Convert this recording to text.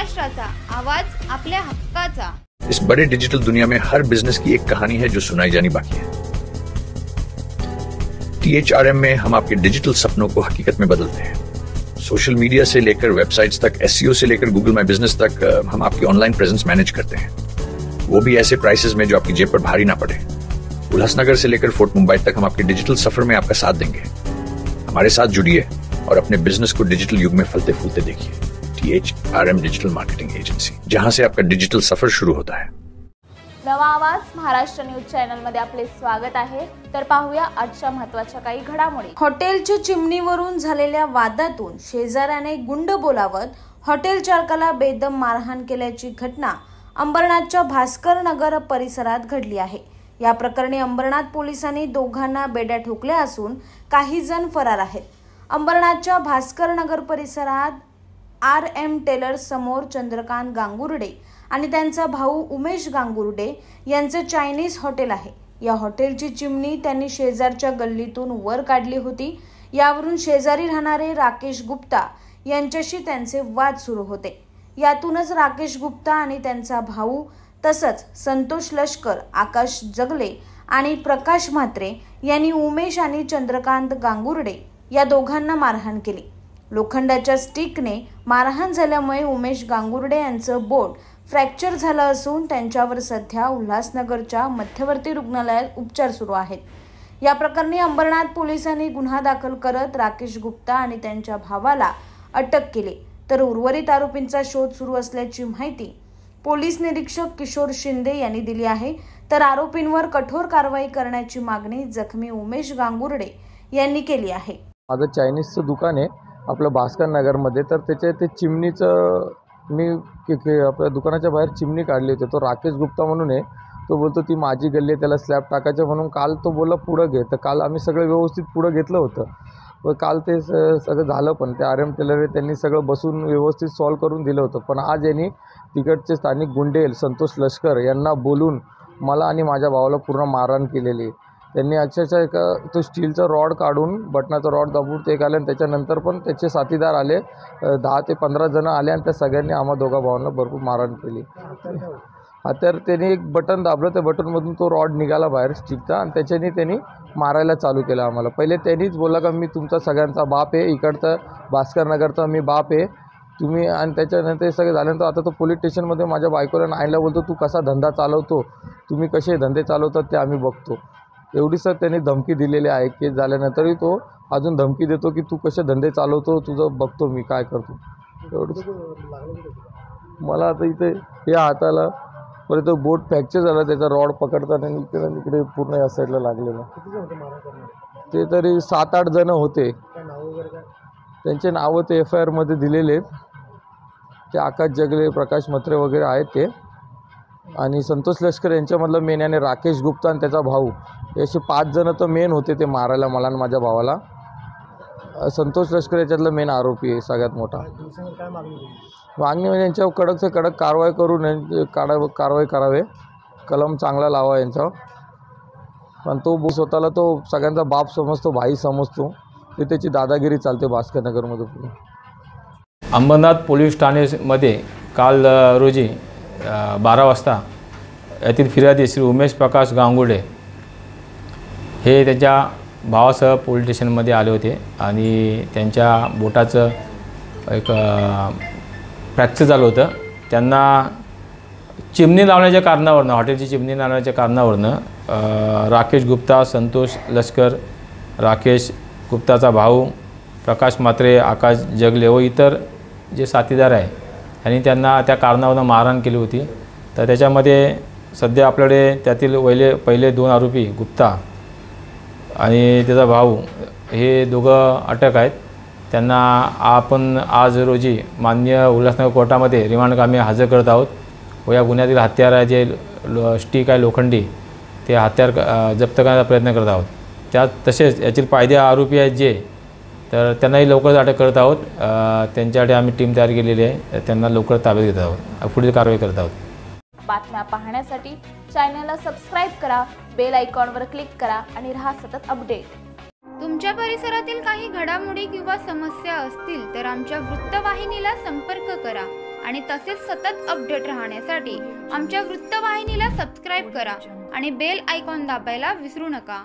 महाराष्ट्राचा आवाज, आपल्या हक्काचा। इस बड़े डिजिटल दुनिया में हर बिजनेस की एक कहानी है जो सुनाई जानी बाकी है। THRM में हम आपके डिजिटल सपनों को हकीकत में बदलते हैं। सोशल मीडिया से लेकर वेबसाइट्स तक, SEO से लेकर गूगल माई बिजनेस तक, हम आपकी ऑनलाइन प्रेजेंस मैनेज करते हैं, वो भी ऐसे प्राइसेस में जो आपकी जेब पर भारी ना पड़े। उल्लासनगर से लेकर फोर्ट मुंबई तक हम आपके डिजिटल सफर में आपका साथ देंगे। हमारे साथ जुड़िए और अपने बिजनेस को डिजिटल युग में फलते फूलते देखिए। THRM डिजिटल मार्केटिंग एजेंसी, जहां से आपका डिजिटल सफर शुरू होता है। नवा आवाज महाराष्ट्र न्यूज चॅनल मध्ये आपले स्वागत आहे। तर पाहूया आजच्या महत्त्वाच्या काही घडामोडी। हॉटेलच्या चिमणीवरून झालेल्या वादातून शेजाऱ्याने गुंड बोलावत हॉटेल चालकाला बेदम मारहाण केल्याची घटना अंबरनाथच्या भास्कर नगर परिसरात घडली आहे। या प्रकरणी अंबरनाथ पोलिसांनी दोघांना बेड्या ठोकल्या असून काही जण फरार आहेत। अंबरनाथच्या भास्कर नगर परिसरात RM टेलर समोर चंद्रकांत गांगुर्डे आणि त्यांचा भाऊ उमेश गांगुर्डे यांचे चायनीज हॉटेल आहे। या हॉटेलची चिमणी त्यांनी शेजारच्या गल्लीतून वर काढली होती। यावरून शेजारी राहणारे राकेश गुप्ता यांच्याशी त्यांचे वाद सुरू होते। यातूनच राकेश गुप्ता आणि त्यांचा भाऊ तसंच संतोष लष्कर, आकाश जगले आणि प्रकाश म्हात्रे यांनी उमेश आणि चंद्रकांत गांगुर्डे या दोघांना मारहाण केली। लोखंडाच्या स्टिकने मारहाण झाल्यामुळे उमेश गांगुर्डे यांचं बोट फ्रॅक्चर झालं असून त्यांच्यावर सध्या उल्हासनगरच्या मध्यवर्ती रुग्णालयात उपचार सुरू आहेत। या प्रकरणी अंबरनाथ पोलिसांनी गुन्हा दाखल करत राकेश गुप्ता आणि त्यांच्या भावाला अटक केली, तर उर्वरित आरोपींचा शोध सुरू असल्याची माहिती पोलीस निरीक्षक किशोर शिंदे यांनी दिली आहे। तर आरोपींवर कठोर कारवाई करण्याची मागणी जखमी उमेश गांगुर्डे यांनी केली आहे। माझं चायनीजचं दुकान आहे आपलं भास्कर नगरमध्ये, तर त्याचे ते चिमणीचं मी आपल्या दुकानाच्या बाहेर चिमणी काढली होती। तो राकेश गुप्ता म्हणून आहे, तो बोलतो ती माझी गल्ली आहे, त्याला स्लॅब टाकायचं म्हणून काल तो बोलला पुढं घे। तर काल आम्ही सगळं व्यवस्थित पुढं घेतलं होतं व काल ते सगळं झालं, पण ते RM टेलर त्यांनी सगळं बसून व्यवस्थित सॉल्व करून दिलं होतं। पण आज यांनी तिकडचे स्थानिक गुंडे संतोष लष्कर यांना बोलून मला आणि माझ्या भावाला पूर्ण मारहाण केलेली। त्यांनी अक्षरशः तो स्टीलचा रॉड काढून बटनाचा रॉड दाबून ते आले आणि त्याच्यानंतर पण त्याचे साथीदार आले, 10 ते 15 जण आले आणि त्या सगळ्यांनी आम्हा दोघा भावांना भरपूर मारहाण केली। तर त्यांनी एक बटन दाबलं, त्या बटनमधून तो रॉड निघाला बाहेर स्टिकचा आणि त्याच्याने त्यांनी मारायला चालू केलं आम्हाला। पहिले त्यांनीच बोलला का मी तुमचा सगळ्यांचा बाप आहे, इकडचा भास्कर नगरचा मी बाप आहे तुम्ही, आणि त्याच्यानंतर हे सगळं झाल्यानंतर आता तो पोलीस स्टेशनमध्ये माझ्या बायकोला नाहीला बोलतो तू कसा धंदा चालवतो, तुम्ही कसे धंदे चालवतात ते आम्ही बघतो। एवढी सर त्यांनी धमकी दिलेली आहे। केस झाल्यानंतरही तो अजून धमकी देतो की तू कसे धंदे चालवतो, तुझं बघतो मी काय करतो। एवढं मला आता इथे या हाताला परत बोट फ्रॅक्चर झाला, त्याचा रॉड पकडताना इकडे पूर्ण या साईडला लागलेलं। ते तरी 7-8 जण होते, त्यांचे नावं ते FIR मध्ये दिलेले आहेत। ते आकाश जगले, प्रकाश म्हात्रे वगैरे आहेत ते, आणि संतोष लष्कर यांच्यामधलं मेन आणि राकेश गुप्ता आणि त्याचा भाऊ, हे असे 5 जण तर मेन होते ते मारायला मला आणि माझ्या भावाला। संतोष लष्कर याच्यातलं मेन आरोपी आहे सगळ्यात मोठा। मागणी म्हणजे यांच्यावर कडक से कडक कारवाई करून कारवाई करावे, कलम चांगला लावा यांच्यावर। पण तो स्वतःला तो सगळ्यांचा बाप समजतो, भाई समजतो, ते त्याची दादागिरी चालते भास्कर नगरमध्ये। अंबरनाथ पोलीस ठाण्यामध्ये काल रोजी 12 वाजता यातील फिर्यादी श्री उमेश प्रकाश गांगुर्डे हे त्याच्या भावासह पोलीस स्टेशनमध्ये आले होते आणि त्यांच्या बोटाचं एक फ्रॅक्चर झालं होतं। त्यांना चिमणी लावण्याच्या कारणावरनं, हॉटेलची चिमणी लावण्याच्या कारणावरनं राकेश गुप्ता, संतोष लष्कर, राकेश गुप्ताचा भाऊ, प्रकाश म्हात्रे, आकाश जगले व इतर जे साथीदार आहे आणि त्यांना त्या कारणावरून मारहाण केली होती। तर त्याच्यामध्ये सध्या आपल्याकडे त्यातील पहिले 2 आरोपी गुप्ता आणि त्याचा भाऊ हे दोघं अटक आहेत। त्यांना आपण आज रोजी माननीय उल्हासनगर कोर्टामध्ये रिमांडकामी हजर करत आहोत व या गुन्ह्यातील हत्यार आहे जे स्टिक आहे लोखंडी, ते हत्यार जप्त करण्याचा प्रयत्न करत आहोत। त्यात तसेच यातील पायदे आरोपी आहेत जे, तर त्यांनाही लवकरच अटक करत आहोत। त्यांच्यासाठी आम्ही टीम तयार केलेली आहे, त्यांना लवकर ताब्यात घेत आहोत, पुढील कारवाई करत आहोत। बातम्या पाहण्यासाठी चॅनलला सबस्क्राइब करा, बेल आयकॉनवर क्लिक करा आणि रहा सतत अपडेट। तुमच्या परिसरातील काही घडामोडी किंवा समस्या असतील तर आमच्या वृत्तवाहिनीला संपर्क करा। आणि तसेच सतत अपडेट राहण्यासाठी आमच्या वृत्तवाहिनीला सबस्क्राईब करा आणि बेल आयकॉन दाबायला विसरू नका.